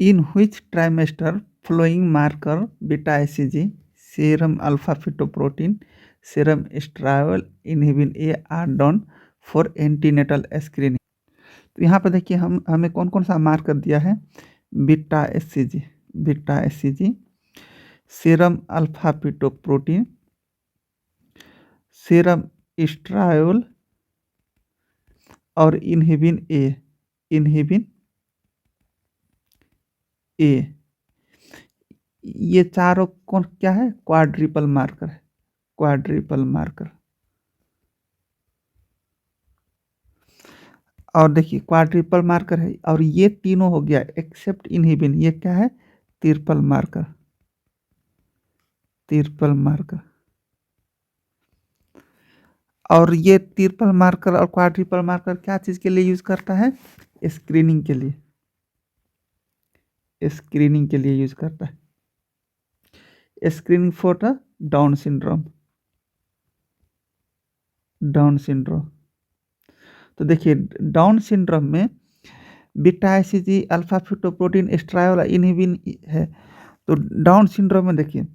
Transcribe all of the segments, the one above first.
In which trimester flowing marker beta ACG, serum alpha fetoprotein, serum estriol inhibin A are done for antenatal screening. तो यहाँ पर देखिए हमें कौन कौन सा मार्कर दिया है, beta ACG, serum alpha fetoprotein, serum estriol और इनहिबिन ए। ये चारों कौन क्या है, क्वाड्रिपल मार्कर है, क्वाड्रिपल मार्कर। और देखिए क्वाड्रिपल मार्कर है, और ये तीनों हो गया एक्सेप्ट इनहिबिन, ये क्या है, ट्रिपल मार्कर, ट्रिपल मार्कर। और ये ट्रिपल मार्कर और क्वाड्रिपल मार्कर क्या चीज के लिए यूज करता है, स्क्रीनिंग के लिए, स्क्रीनिंग के लिए यूज करता है, screening for the down syndrome, down syndrome. तो देखिए डाउन सिंड्रोम में बीटा आईसीजी अल्फा फिटोप्रोटीन एस्ट्रायोल इनहिबिन है। तो डाउन सिंड्रोम में देखिए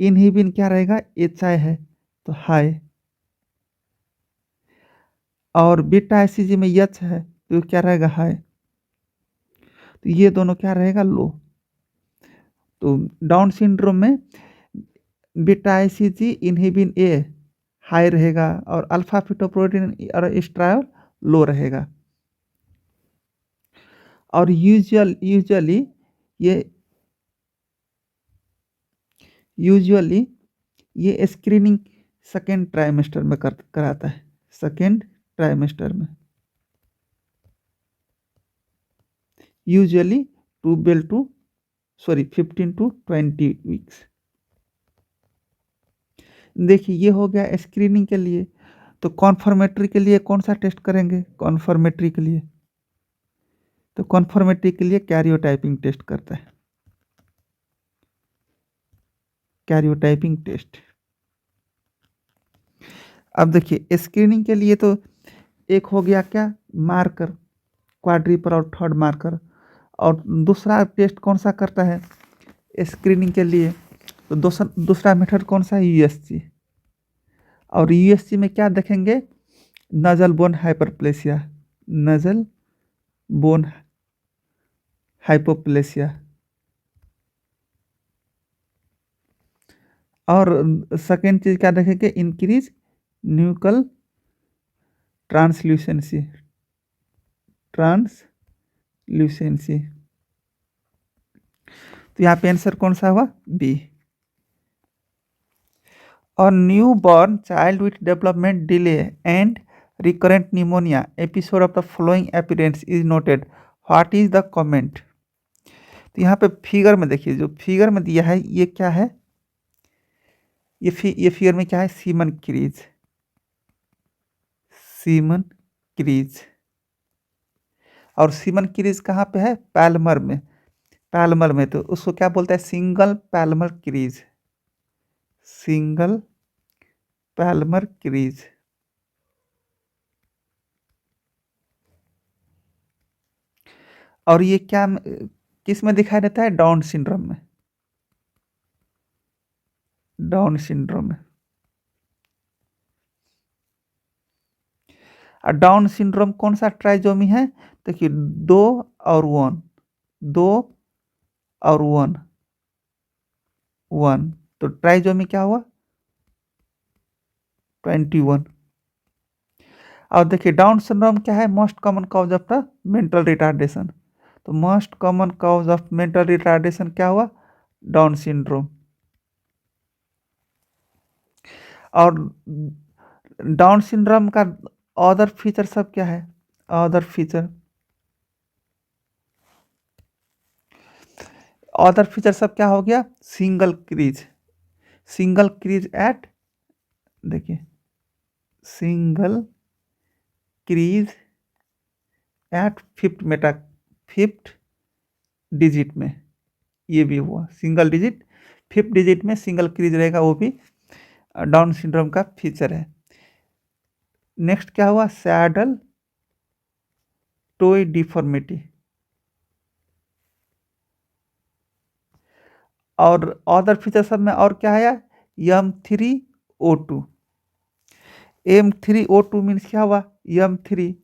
इनहिबिन क्या रहेगा, एच आई है तो हाई, और बीटा आईसीजी में एच है तो क्या रहेगा, हाई। तो ये दोनों क्या रहेगा, लो। तो डाउन सिंड्रोम में beta ICG inhibin A high रहेगा और अल्फा फिटोप्रोटीन और एस्ट्रायोल लो रहेगा। और यूजुअली ये स्क्रीनिंग सेकेंड ट्राइमेस्टर में कराता है, सेकेंड ट्राइमेस्टर में, यूजुअली 15 to 20 वीक्स। देखिए ये हो गया स्क्रीनिंग के लिए। तो कॉन्फर्मेटरी के लिए कौन सा टेस्ट करेंगे, कॉन्फर्मेटरी के लिए, तो कॉन्फर्मेटरी के लिए कैरियोटाइपिंग टेस्ट करता है, कैरियोटाइपिंग टेस्ट। अब देखिए स्क्रीनिंग के लिए तो एक हो गया क्या, मार्कर, क्वाड्रिपल और थर्ड मार्कर। और दूसरा टेस्ट कौन सा करता है स्क्रीनिंग के लिए, तो दूसरा मेथड कौन सा है, यूएसजी। और यूएसजी में क्या देखेंगे, nasal bone hyperplasia, nasal bone hypoplasia. और सेकेंड चीज क्या देखेंगे, इंक्रीज न्यूकल ट्रांसल्यूसेंसी, ट्रांसल्यूसेंसी। तो यहाँ पे आंसर कौन सा हुआ, बी। और new born child with development delay and recurrent pneumonia episode of the following appearance is noted, what is the comment। तो यहाँ पे फिगर में देखिए, जो फिगर में दिया है ये क्या है, ये फिगर में क्या है, सीमन क्रीज, सीमन क्रीज। और सीमन क्रीज कहाँ पे है, पैल्मर में, पैल्मर में। तो उसको क्या बोलता है, सिंगल पैल्मर क्रीज, सिंगल पैल्मर क्रीज। और ये क्या किस में दिखाई देता है, डाउन सिंड्रोम में, डाउन सिंड्रोम में। और डाउन सिंड्रोम कौन सा ट्राइजोमी है, देखिए 2 और 1, 2 और 1, तो ट्राइजोमी क्या हुआ, 21। और देखिए डाउन सिंड्रोम क्या है, most common cause of the mental retardation. तो most common cause of mental retardation क्या हुआ, डाउन सिंड्रोम। और डाउन सिंड्रोम का अदर फीचर सब क्या है, अदर फीचर, अदर फीचर सब क्या हो गया, single crease, single crease at, देखिए single crease at fifth digit में, ये भी हुआ सिंगल डिजिट, फिफ्थ डिजिट में सिंगल क्रीज रहेगा, वो भी डाउन सिंड्रोम का फीचर है। नेक्स्ट क्या हुआ, सैडल टोय डिफॉर्मिटी, और अदर फीचर सब में और क्या आया, M3O2। M3O2 मीन्स क्या हुआ, M3।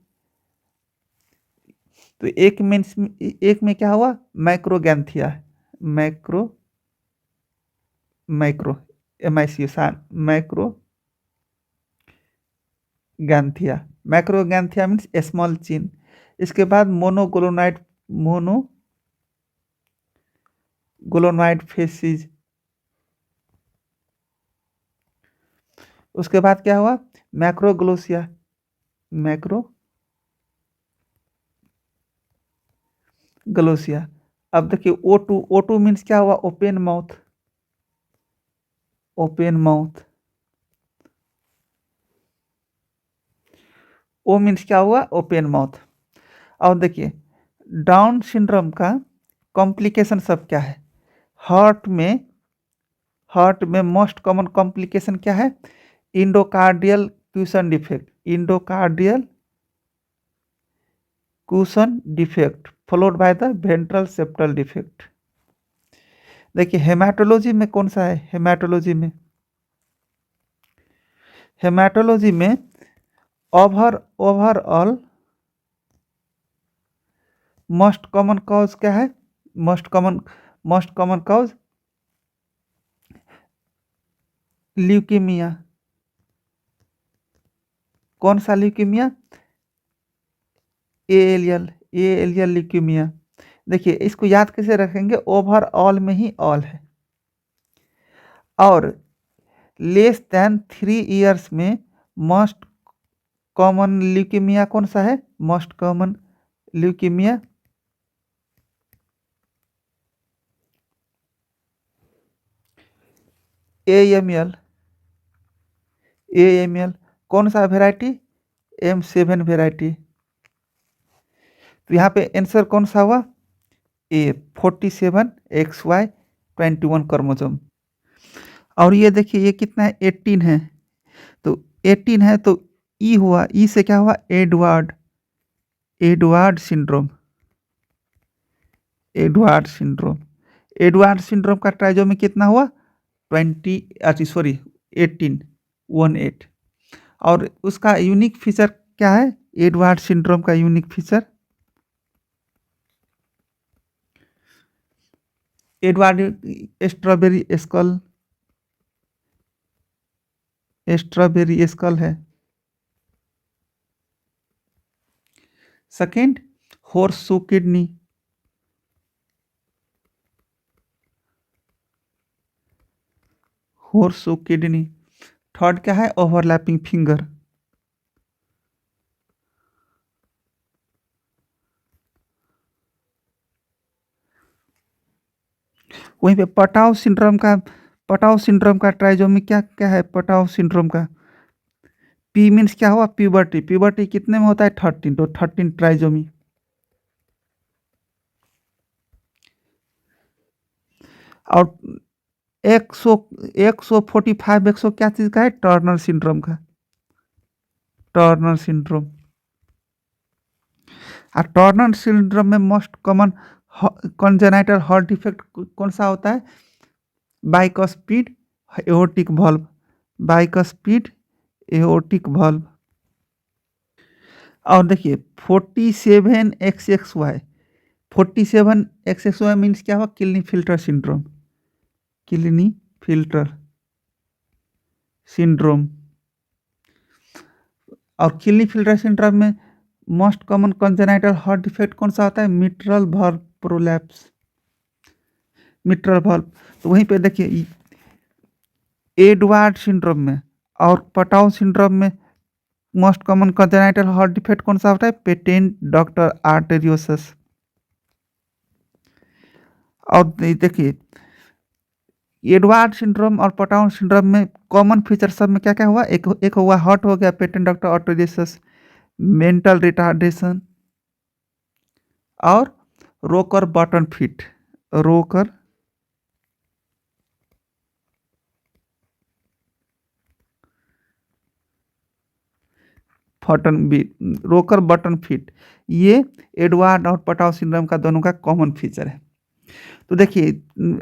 तो एक मीन्स एक में क्या हुआ, मैक्रोगैंथिया, मैक्रो मैक्रो एमाइसिएशन मैक्रोगैंथिया, मैक्रोगैंथिया मीन्स स्मॉल चिन। इसके बाद मोनोगोलोनाइड फेसिस। उसके बाद क्या हुआ, मैक्रोग्लोसिया, मैक्रोग्लोसिया। अब देखिए O2 मीन्स क्या हुआ, open mouth, open mouth. O means क्या हुआ, ओपन माउथ। और देखिए डाउन सिंड्रोम का कॉम्प्लिकेशन सब क्या है, हार्ट में मोस्ट कॉमन कॉम्प्लिकेशन क्या है, endocardial cushion defect, endocardial cushion defect followed by the ventral septal defect. देखिए हेमाटोलॉजी में कौन सा है, हेमाटोलॉजी में ओवरऑल मोस्ट कॉमन कॉज क्या है, मोस्ट कॉमन कॉज ल्यूकेमिया। कौन सा ल्यूकेमिया, एएलएल ल्यूकेमिया। देखिए इसको याद कैसे रखेंगे, ओवरऑल में ही ऑल है। और लेस देन 3 इयर्स में मोस्ट कॉमन ल्यूकेमिया कौन सा है, मोस्ट कॉमन ल्यूकेमिया AML। कौन सा वेराइटी, M7 वेराइटी। तो यहाँ पे आंसर कौन सा हुआ, ए 47XY21 क्रोमोसोम। और ये देखिए ये कितना है, 18 है। तो 18 है तो ई हुआ, ई से क्या हुआ, एडवार्ड सिंड्रोम, एडवार्ड सिंड्रोम का ट्राइजोमी कितना हुआ, 18। और उसका यूनिक फीचर क्या है, एडवार्ड सिंड्रोम का unique feature, Edward strawberry skull है। Second horseshoe kidney. थर्ड क्या है, ओवरलैपिंग फिंगर। वहीं पे पटाव सिंड्रोम का ट्राइजोमी क्या क्या है, पटाव सिंड्रोम का पी मीन्स क्या हुआ, प्यूबर्टी कितने में होता है, 13, तो 13 ट्राइजोमी। और 145 100 क्या चीज का है, टर्नर सिंड्रोम का, टर्नर सिंड्रोम। और टर्नर सिंड्रोम में most common congenital heart defect कौन सा होता है, bicuspid aortic valve, bicuspid aortic valve. और देखिए 47XXY, 47XXY मीन्स क्या हुआ, kidney filter syndrome, kidney filter syndrome. और किडनी फिल्टर सिंड्रोम में most common congenital heart defect कौन सा होता है, mitral valve prolapse, mitral valve. तो वहीं पे देखिए एडवार्ड सिंड्रोम में और पटाउ सिंड्रोम में most common congenital heart defect कौन सा होता है, पेटेंट डॉक्टर आर्टेरियोसिस। और देखिए एडवार्ड सिंड्रोम और पटाउन सिंड्रोम में कॉमन फीचर सब में क्या क्या हुआ, एक हुआ हार्ट हो गया, patent doctor arteriosus, mental retardation और रोकर बटन फिट, रोकर बटन फिट। ये एडवार्ड और पटाउ सिंड्रोम का दोनों का कॉमन फीचर है। तो देखिए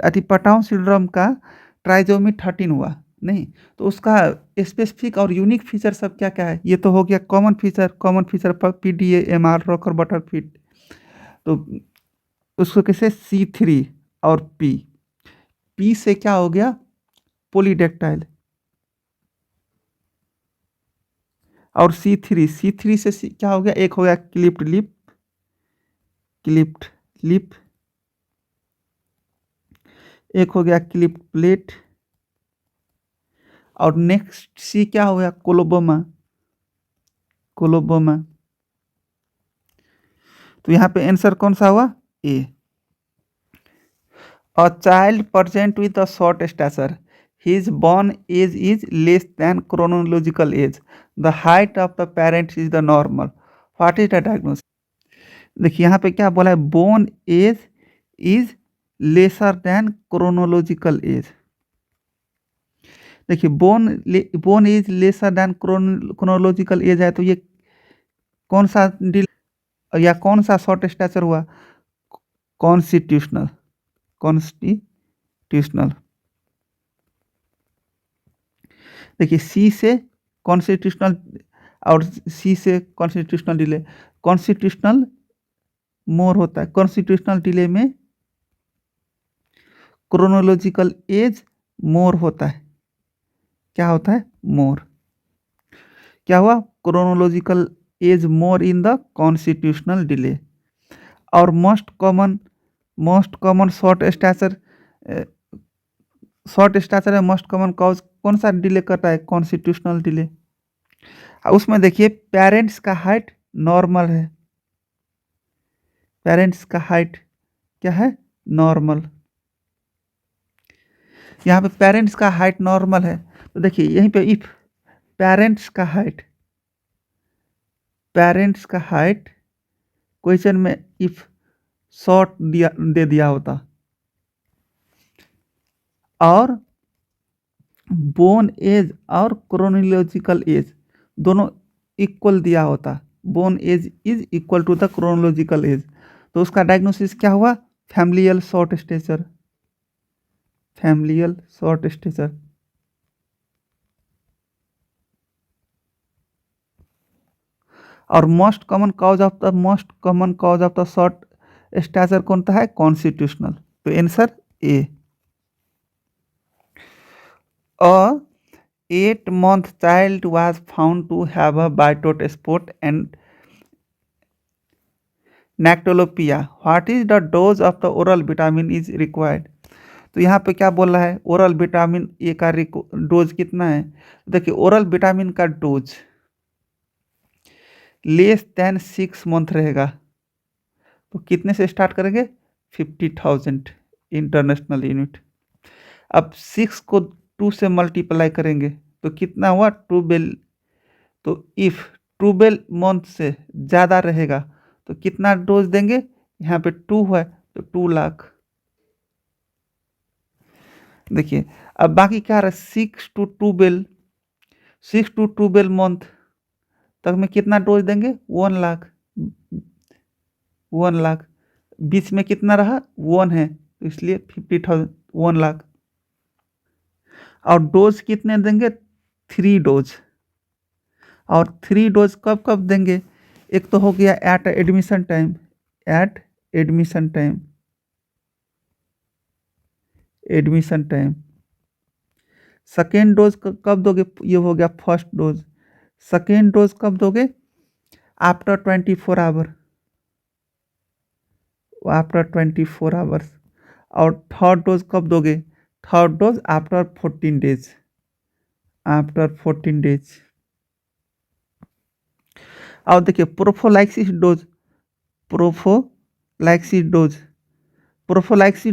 एटिपाटाउन सिंड्रोम का ट्राइजोमी 13 हुआ नहीं, तो उसका स्पेसिफिक और यूनिक फीचर सब क्या क्या है, ये तो हो गया कॉमन फीचर पर पीडीए एमआर रॉकर बटरफीट। तो उसको कैसे C3 और पी से क्या हो गया पोलीडेक्टाइल, और C3 से क्या हो गया, एक हो गया क्लिप्ड लिप, एक हो गया क्लिप्ड प्लेट, और नेक्स्ट सी क्या हो गया कोलोबोमा। तो यहाँ पे आंसर कौन सा हुआ A. A child present with a short stature, his born age is less than chronological age, the height of the parents is the normal, what is the diagnosis। देखिए यहाँ पे क्या बोला है, bone age is lesser than chronological age. देखिए bone age lesser than chronological age है, तो ये कौन सा या कौन सा शॉर्ट स्टैचर हुआ, कॉन्स्टिट्यूशनल कॉन्स्टिट्यूशनल। देखिए सी से कॉन्स्टिट्यूशनल और सी से कॉन्स्टिट्यूशनल डिले, कॉन्स्टिट्यूशनल मोर होता है, कॉन्स्टिट्यूशनल डिले में क्रोनोलॉजिकल एज मोर होता है, क्या होता है मोर, क्या हुआ chronological age more in the constitutional delay. और मोस्ट कॉमन शॉर्ट स्टैचर है, मोस्ट कॉमन कॉज कौन सा डिले करता है, कॉन्स्टिट्यूशनल डिले। उसमें देखिए पेरेंट्स का हाइट नॉर्मल है, पेरेंट्स का हाइट क्या है नॉर्मल, यहाँ पे पेरेंट्स का हाइट नॉर्मल है। तो देखिए यहीं पे इफ पेरेंट्स का हाइट क्वेश्चन में इफ शॉर्ट दे दिया होता और बोर्न एज और क्रोनोलॉजिकल एज दोनों इक्वल दिया होता, bone age is equal to the chronological age, तो उसका डायग्नोसिस क्या हुआ, familial short stature, familial short stature. और most common cause of the short stature कौन सा है, कॉन्स्टिट्यूशनल। तो answer A. A 8-month child was found to have a bitote spot and nactolopia, what is the dose of the oral vitamin is required। तो यहाँ पे क्या बोल रहा है, ओरल विटामिन ए का डोज कितना है, देखिए ओरल विटामिन का डोज लेस देन 6 मंथ रहेगा, तो कितने से स्टार्ट करेंगे 50,000 इंटरनेशनल यूनिट। अब 6 को 2 से मल्टीप्लाई करेंगे तो कितना हुआ 12, तो इफ 12 मंथ से ज़्यादा रहेगा तो कितना डोज देंगे, यहाँ पे 2 है तो 2 लाख। देखिए अब बाकी क्या रहा, 6 टू 12 मंथ तक में कितना डोज देंगे 1 लाख, 1 लाख, बीच में कितना रहा 1 है तो इसलिए 50,000 1 लाख। और डोज कितने देंगे 3 डोज, और 3 डोज कब कब देंगे, एक तो हो गया at admission time, at admission time, second dose कब दोगे, ये हो गया फर्स्ट डोज, सेकेंड डोज कब दोगे आफ्टर 24 आवर, और थर्ड डोज कब दोगे, थर्ड डोज आफ्टर 14 डेज, और देखिए प्रोफोलाइक्सिस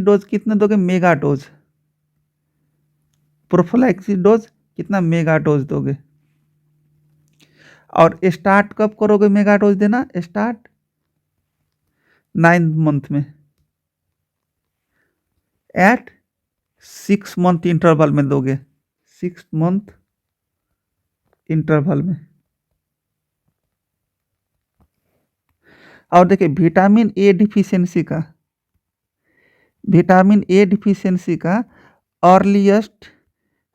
डोज कितने दोगे, मेगा डोज, प्रोफोलाइक्सिस डोज कितना मेगा डोज दोगे। और स्टार्ट कब करोगे मेगा डोज देना, स्टार्ट 9th मंथ में, एट 6 मंथ इंटरवल में दोगे, 6 मंथ इंटरवल में। और देखिए विटामिन ए डिफिशियंसी का विटामिन ए डिफिशियंसी का अर्लीस्ट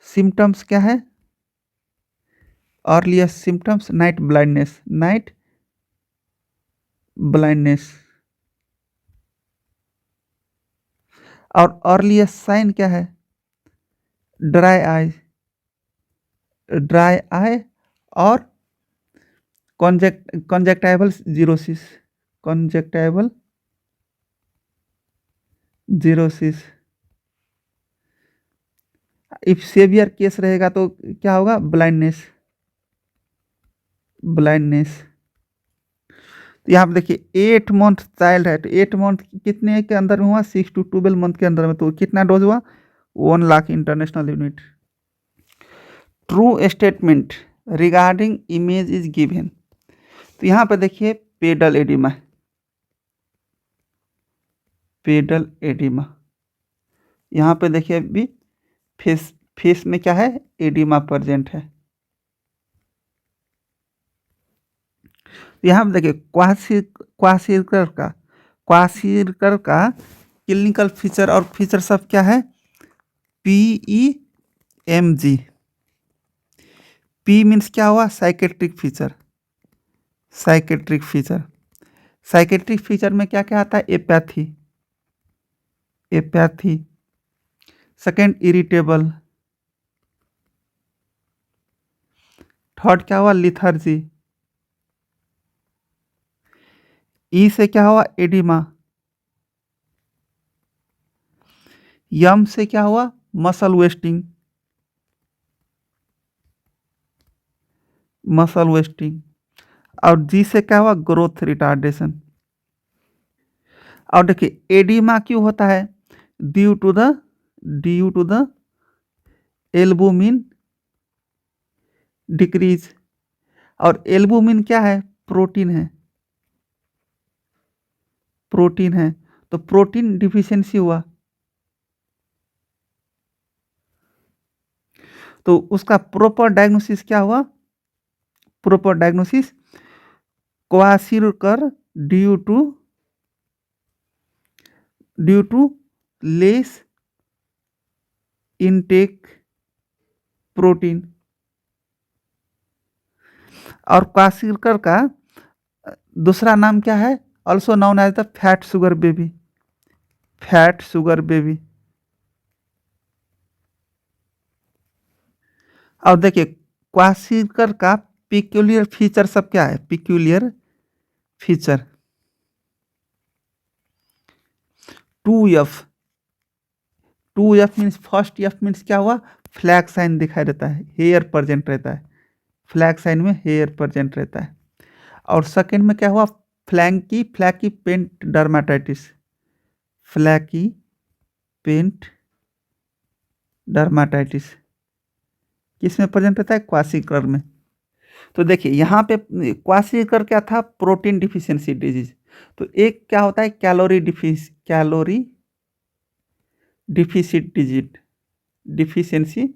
सिम्टम्स क्या है? Earliest symptoms night blindness, night blindness. और अर्लीस्ट साइन क्या है? ड्राई आई, ड्राई आई और conjunctival xerosis, conjunctival xerosis. If severe case रहेगा तो क्या होगा? Blindness, blindness. तो यहाँ पे देखिए 8 मंथ चाइल्ड है, तो 8 मंथ कितने के अंदर में हुआ? 6 to 12 मंथ के अंदर में। तो कितना डोज हुआ? 1 lakh international unit. True statement regarding image is given. तो यहाँ पे देखिए पेडल एडिमा, पेडल एडिमा। यहाँ पे देखिए अभी फेस, फेस में क्या है? एडिमा प्रेजेंट है। यहाँ पे देखिए क्वासिरकर का क्लिनिकल फीचर और फीचर सब क्या है? PEMG। पी मीन्स क्या हुआ? Psychiatric feature, psychiatric feature. Psychiatric feature में क्या क्या आता है? Apathy, apathy. Second irritable. Third क्या हुआ? लिथर्जी। ई से क्या हुआ? एडिमा। यम से क्या हुआ? Muscle wasting, muscle wasting. और जी से क्या हुआ? Growth retardation. और देखिए एडिमा क्यों होता है? Due to the, due to the albumin decrease. और एल्बुमिन क्या है? प्रोटीन है, प्रोटीन है। तो प्रोटीन डिफिशियंसी हुआ, तो उसका प्रॉपर डायग्नोसिस क्या हुआ? Proper diagnosis kwashiorkor due to less intake protein. और क्वासिरकर का दूसरा नाम क्या है? Also known as the fat sugar baby, fat sugar baby. और देखिए क्वासिरकर का पिक्यूलियर फीचर सब क्या है? Peculiar feature 2F, 2F means first F means क्या हुआ? फ्लैग साइन दिखाई देता है, हेयर प्रेजेंट रहता है, फ्लैग साइन में हेयर प्रेजेंट रहता है। और सेकंड में क्या हुआ? Flaky, flaky paint dermatitis, flaky paint dermatitis किस में प्रेजेंट रहता है? क्वासिकर में। तो देखिए यहाँ पे क्वासिकर क्या था? Protein deficiency disease. तो एक क्या होता है? Calorie deficit disease, deficiency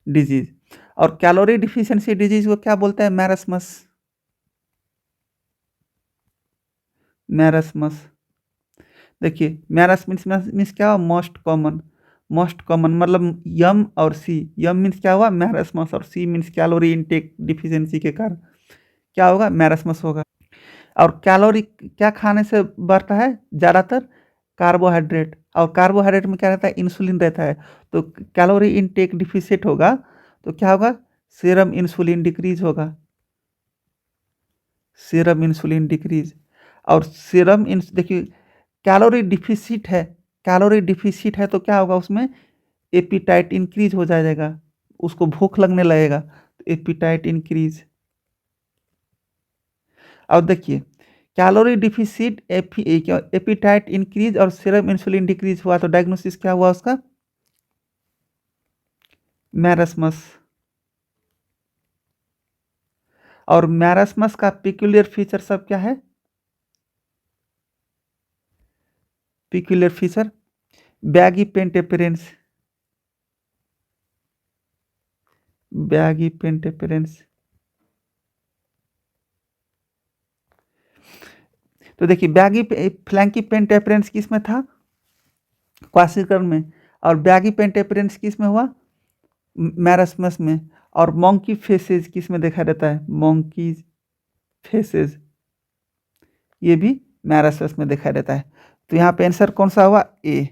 disease. और कैलोरी डिफिशियंसी डिजीज को क्या बोलते हैं? मैरस्मस, मैरस्मस। देखिए मैरस मीन्स क्या हुआ? मोस्ट कॉमन, मोस्ट कॉमन मतलब यम और सी। यम मीन्स क्या हुआ? मैरस्मस। और C means calorie intake deficiency के कारण क्या होगा? मैरस्मस होगा। और कैलोरी क्या खाने से बढ़ता है? ज़्यादातर कार्बोहाइड्रेट। और कार्बोहाइड्रेट में क्या रहता है? इंसुलिन रहता है। तो कैलोरी इनटेक डिफिशिट होगा तो क्या होगा? सीरम इंसुलिन डिक्रीज होगा, सीरम इंसुलिन डिक्रीज। और सीरम इंस देखिए कैलोरी डिफिसिट है, कैलोरी डिफिसिट है तो क्या होगा? उसमें एपिटाइट इंक्रीज हो जाएगा, उसको भूख लगने लगेगा, तो एपिटाइट इंक्रीज। और देखिए कैलोरी डिफिसिट, एपिटाइट इंक्रीज और सीरम इंसुलिन डिक्रीज हुआ तो डायग्नोसिस क्या हुआ उसका? मैरस्मस। और मैरस्मस का पिक्यूलियर फीचर सब क्या है? Peculiar feature baggy pant appearance, baggy pant appearance. तो देखिए बैगी फ्लैंकी पेंट अपीयरेंस किस में था, क्वासिकल में, और बैगी पेंट अपीयरेंस किस में हुआ, मैरस्मस में, और मॉन्की फेसेज किस में देखा देता है, मॉन्की फेसेज, ये भी मैरस्मस में देखा देता है। तो यहाँ पे आंसर कौन सा हुआ, ए।